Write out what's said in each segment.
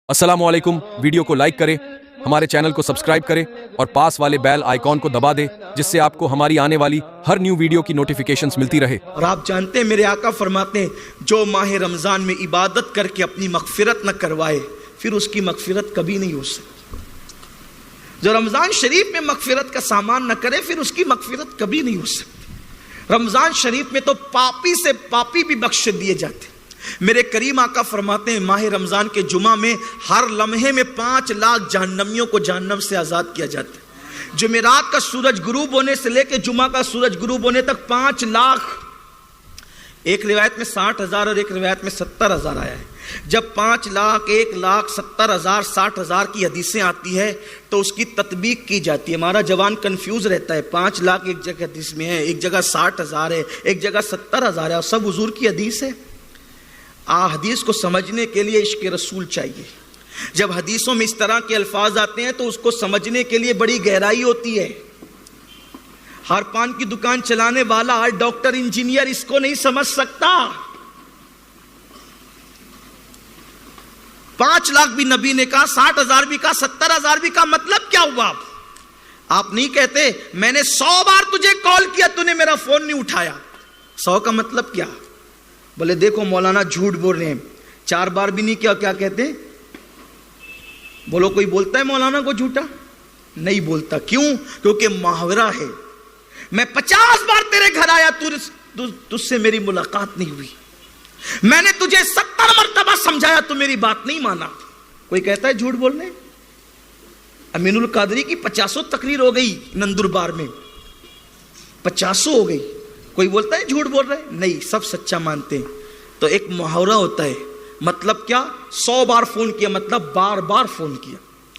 अस्सलाम वालेकुम। वीडियो को लाइक करें, हमारे चैनल को सब्सक्राइब करें और पास वाले बेल आइकॉन को दबा दें, जिससे आपको हमारी आने वाली हर न्यू वीडियो की नोटिफिकेशंस मिलती रहे। और आप जानते हैं मेरे आका फरमाते हैं, जो माह रमज़ान में इबादत करके अपनी मगफिरत न करवाए फिर उसकी मगफिरत कभी नहीं हो सकती। जो रमज़ान शरीफ में मगफिरत का सामान न करे फिर उसकी मगफिरत कभी नहीं हो सकती। रमज़ान शरीफ में तो पापी से पापी भी बख्श दिए जाते। मेरे करीम आका फरमाते हैं, माह रमज़ान के जुमा में हर लम्हे में 5 लाख जहन्नमियों को जहन्नम से आज़ाद किया जाता है। जुमेरात का सूरज गुरूब होने से लेकर जुमा का सूरज गुरूब होने तक 5 लाख, एक रिवायत में 60,000 और एक रिवायत में 70,000 आया है। जब 5 लाख, 1 लाख, 70,000, 60,000 की हदीसें आती है तो उसकी तत्बीक की जाती है। हमारा जवान कंफ्यूज रहता है, 5 लाख एक जगह हदीस में है, एक जगह 60,000 है, एक जगह 70,000 है, और सब हुजूर की हदीस है। हदीस को समझने के लिए इश्क रसूल चाहिए। जब हदीसों में इस तरह के अल्फाज आते हैं तो उसको समझने के लिए बड़ी गहराई होती है। हर पान की दुकान चलाने वाला, हर डॉक्टर, इंजीनियर इसको नहीं समझ सकता। 5 लाख भी नबी ने कहा, 60,000 भी कहा, 70,000 भी कहा, मतलब क्या हुआ? आप नहीं कहते मैंने 100 बार तुझे कॉल किया, तूने मेरा फोन नहीं उठाया। 100 का मतलब क्या? बोले देखो मौलाना झूठ बोल रहे हैं, 4 बार भी नहीं किया, क्या कहते हैं? बोलो कोई बोलता है मौलाना को झूठा? नहीं बोलता। क्यों? क्योंकि मुहावरा है। मैं 50 बार तेरे घर आया, तुझसे मेरी मुलाकात नहीं हुई। मैंने तुझे 70 मरतबा समझाया, तू मेरी बात नहीं माना। कोई कहता है झूठ बोलने? अमीनुल कादरी की 50 तकरीर हो गई नंदुरबार में, 50 हो गई। कोई बोलता है झूठ बोल रहे? नहीं, सब सच्चा मानते हैं। तो एक मुहावरा होता है, मतलब क्या? 100 बार फोन किया मतलब बार बार फोन किया,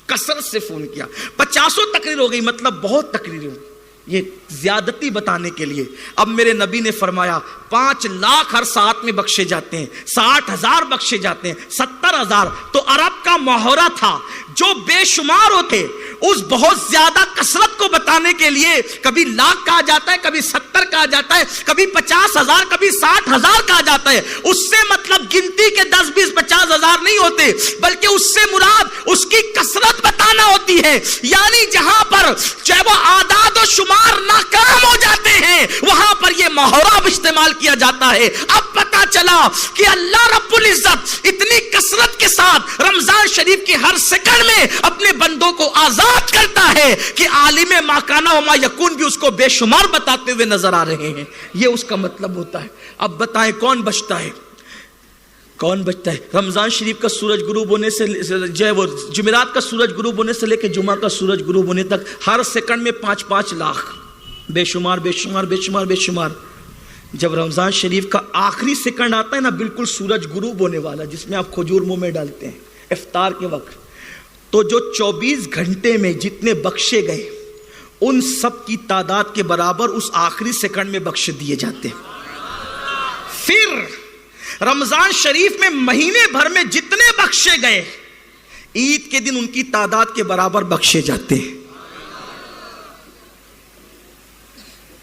कसरत से फोन किया। 50 तकरीर हो गई मतलब बहुत तकरीरें हो गई। ये ज्यादती बताने के लिए। अब मेरे नबी ने फरमाया 5 लाख हर साथ में बख्शे जाते हैं, 60,000 बख्शे जाते हैं, 70,000। तो अरब का मुहावरा था जो बेशुमार होते, उस बहुत ज्यादा कसरत को बताने के लिए कभी लाख कहा जाता है, कभी 70 कहा जाता है, कभी 50,000, कभी 60,000 कहा जाता है। उससे मतलब गिनती के 10, 20, 50,000 नहीं होते, बल्कि उससे मुराद उसकी कसरत बताना होती है। यानी जहां पर चाहे वो आदाद और शुमार नाकाम हो जाते हैं, वहां पर यह मुहावरा इस्तेमाल किया जाता है। अब पता चला कि अल्लाह रब्बुल इज्जत इतनी कसरत के साथ रमजान शरीफ के हर सेकंड में अपने बंदों को आजाद करता है कि आलिम माकाना व मा यकून भी उसको बेशुमार बताते हुए नजर आ रहे हैं। यह उसका मतलब होता है। अब बताएं कौन बचता है? कौन बचता है? रमजान शरीफ का सूरज गुरूब होने से, जो वो जुमेरात का सूरज गुरूब होने से लेकर जुमा का सूरज गुरूब होने तक हर सेकंड में 5-5 लाख, बेशुमार बेशुमार बेशुमार बेशुमार। जब रमजान शरीफ का आखिरी सेकंड आता है ना, बिल्कुल सूरज गुरूब होने वाला, जिसमें आप खजूर मुंह में डालते हैं इफ्तार के वक्त, तो जो 24 घंटे में जितने बख्शे गए उन सब की तादाद के बराबर उस आखिरी सेकंड में बख्श दिए जाते हैं। फिर रमजान शरीफ में महीने भर में जितने बख्शे गए, ईद के दिन उनकी तादाद के बराबर बख्शे जाते हैं।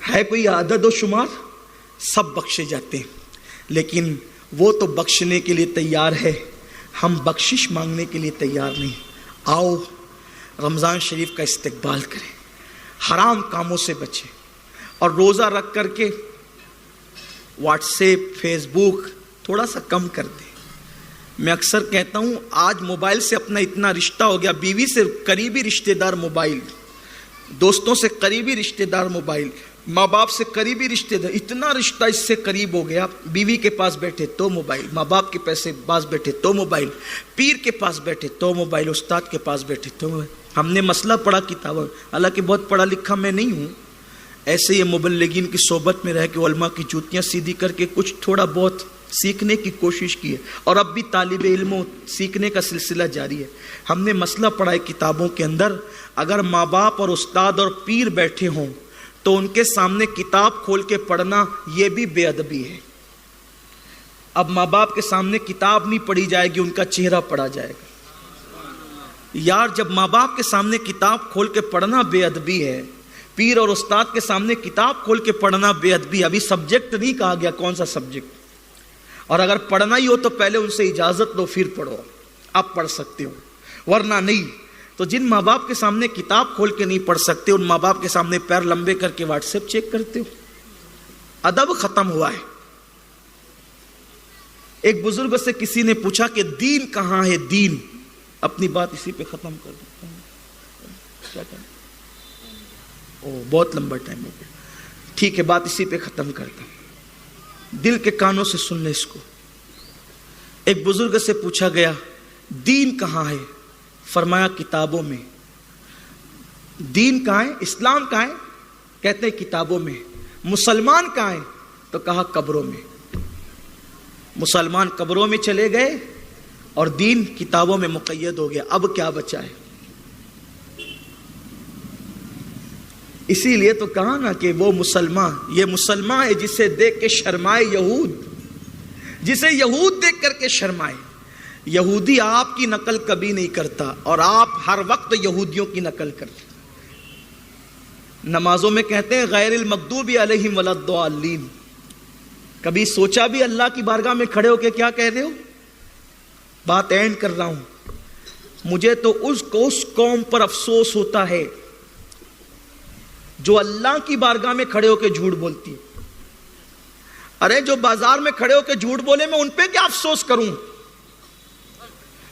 है कोई आदद और शुमार? सब बख्शे जाते हैं। लेकिन वो तो बख्शने के लिए तैयार है, हम बख्शिश मांगने के लिए तैयार नहीं। आओ रमजान शरीफ का इस्तेकबाल करें, हराम कामों से बचें, और रोजा रख करके व्हाट्सएप, फेसबुक थोड़ा सा कम कर दें। मैं अक्सर कहता हूं, आज मोबाइल से अपना इतना रिश्ता हो गया, बीवी से करीबी रिश्तेदार मोबाइल, दोस्तों से करीबी रिश्तेदार मोबाइल, माँ बाप से करीबी रिश्तेदार, इतना रिश्ता इससे करीब हो गया। बीवी के पास बैठे तो मोबाइल, माँ बाप के पास बैठे तो मोबाइल, पीर के पास बैठे तो मोबाइल, उस्ताद के पास बैठे तो मोबाइल। हमने मसला पढ़ा किताब, हालांकि बहुत पढ़ा लिखा मैं नहीं हूँ, ऐसे ही मुबल्लिगीन की सोबत में रह के उलमा की जूतियाँ सीधी करके कुछ थोड़ा बहुत सीखने की कोशिश की है, और अब भी तालिबे इल्मों सीखने का सिलसिला जारी है। हमने मसला पढ़ा है किताबों के अंदर, अगर माँ बाप और उस्ताद और पीर बैठे हों तो उनके सामने किताब खोल के पढ़ना यह भी बेअदबी है। अब माँ बाप के सामने किताब नहीं पढ़ी जाएगी, उनका चेहरा पढ़ा जाएगा। यार, जब माँ बाप के सामने किताब खोल के पढ़ना बेअदबी है, पीर और उस्ताद के सामने किताब खोल के पढ़ना बेअदबी। अभी सब्जेक्ट नहीं कहा गया, कौन सा सब्जेक्ट, और अगर पढ़ना ही हो तो पहले उनसे इजाजत लो फिर पढ़ो। اب پڑھ سکتے ہو، ورنہ نہیں۔ تو جن ماں باپ کے سامنے کتاب کھول کے نہیں پڑھ سکتے، ان ماں باپ کے سامنے پیر لمبے کر کے واٹس ایپ چیک کرتے ہو، ادب ختم ہوا ہے۔ ایک بزرگ سے کسی نے پوچھا کہ دین کہاں ہے دین؟ اپنی بات اسی پہ ختم کر دو۔ کیا بہت لمبا ٹائم ہو گیا، ٹھیک ہے بات اسی پہ ختم کرتا ہوں، دل کے کانوں سے سن لے اس کو۔ ایک بزرگ سے پوچھا گیا دین کہاں ہے؟ فرمایا کتابوں میں۔ دین کہاں ہے؟ اسلام کہاں ہے؟ کہتے ہیں کتابوں میں۔ مسلمان کہاں ہے؟ تو کہا قبروں میں۔ مسلمان قبروں میں چلے گئے اور دین کتابوں میں مقید ہو گیا، اب کیا بچا ہے؟ اسی لیے تو کہا نا کہ وہ مسلمان، یہ مسلمان ہے جسے دیکھ کے شرمائے یہود، جسے یہود دیکھ کر کے شرمائے۔ یہودی آپ کی نقل کبھی نہیں کرتا اور آپ ہر وقت یہودیوں کی نقل کرتے۔ نمازوں میں کہتے ہیں غیر المغضوب علیہم ولا الضالین۔ کبھی سوچا بھی اللہ کی بارگاہ میں کھڑے ہو کے کیا کہہ رہے ہو؟ بات اینڈ کر رہا ہوں، مجھے تو اس قوم پر افسوس ہوتا ہے جو اللہ کی بارگاہ میں کھڑے ہو کے جھوٹ بولتی ہے۔ ارے جو بازار میں کھڑے ہو کے جھوٹ بولے میں ان پہ کیا افسوس کروں؟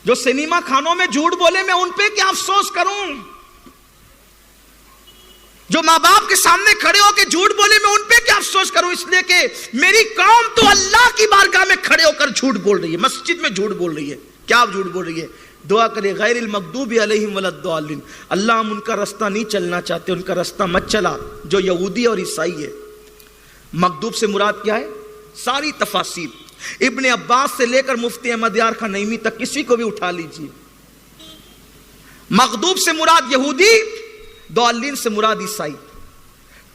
جو سنیما خانوں میں جھوٹ بولے میں ان پہ کیا افسوس کروں؟ جو ماں باپ کے سامنے کھڑے ہو کے جھوٹ بولے میں ان پہ کیا افسوس کروں؟ اس لیے کہ میری قوم تو اللہ کی بارگاہ میں کھڑے ہو کر جھوٹ بول رہی ہے، مسجد میں جھوٹ بول رہی ہے۔ کیا جھوٹ بول رہی ہے؟ دعا کرے غیر المغضوب علیہم ولا الضالین، اللہ ہم ان کا رستہ نہیں چلنا چاہتے، ان کا رستہ مت چلا جو یہودی اور عیسائی ہے۔ مغضوب سے مراد کیا ہے؟ ساری تفاسیر ابن عباس سے لے کر مفتی احمد یار خان نعیمی تک کسی کو بھی اٹھا لیجیے، مغضوب سے مراد یہودی، ضالین سے مراد عیسائی۔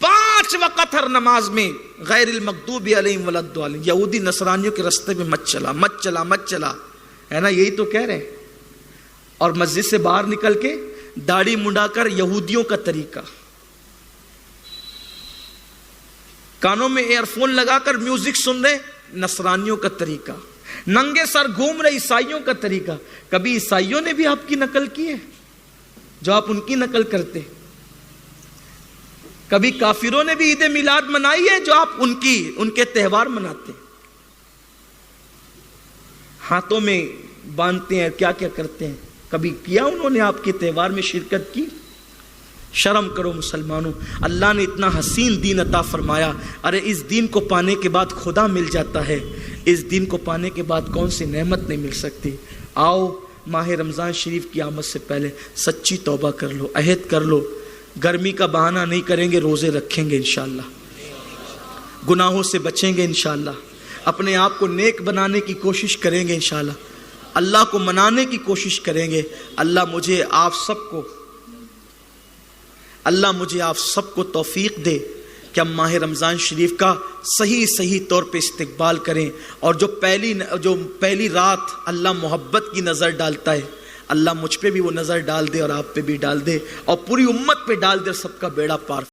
5 وقت ہر نماز میں غیر المغضوب علیہم ولا الضالین، یہودی نصرانیوں کے راستے میں مت چلا مت چلا مت چلا، ہے نا؟ یہی تو کہہ رہے ہیں۔ اور مسجد سے باہر نکل کے داڑھی منڈا کر یہودیوں کا طریقہ، کانوں میں ایئر فون لگا کر میوزک سن رہے نصرانیوں کا طریقہ، ننگے سر گھوم رہے عیسائیوں کا طریقہ۔ کبھی عیسائیوں نے بھی آپ کی نقل کی ہے جو آپ ان کی نقل کرتے؟ کبھی کافروں نے بھی عید میلاد منائی ہے جو آپ ان کے تہوار مناتے؟ ہاتھوں میں باندھتے ہیں، کیا کیا کرتے ہیں؟ کبھی کیا انہوں نے آپ کے تہوار میں شرکت کی؟ شرم کرو مسلمانوں، اللہ نے اتنا حسین دین عطا فرمایا۔ ارے اس دین کو پانے کے بعد خدا مل جاتا ہے، اس دین کو پانے کے بعد کون سی نعمت نہیں مل سکتی؟ آؤ ماہ رمضان شریف کی آمد سے پہلے سچی توبہ کر لو، عہد کر لو، گرمی کا بہانہ نہیں کریں گے، روزے رکھیں گے انشاءاللہ، گناہوں سے بچیں گے انشاءاللہ، اپنے آپ کو نیک بنانے کی کوشش کریں گے انشاءاللہ، اللہ کو منانے کی کوشش کریں گے۔ اللہ مجھے آپ سب کو توفیق دے کہ ہم ماہ رمضان شریف کا صحیح طور پہ استقبال کریں، اور جو پہلی رات اللہ محبت کی نظر ڈالتا ہے، اللہ مجھ پہ بھی وہ نظر ڈال دے اور آپ پہ بھی ڈال دے اور پوری امت پہ ڈال دے اور سب کا بیڑا پار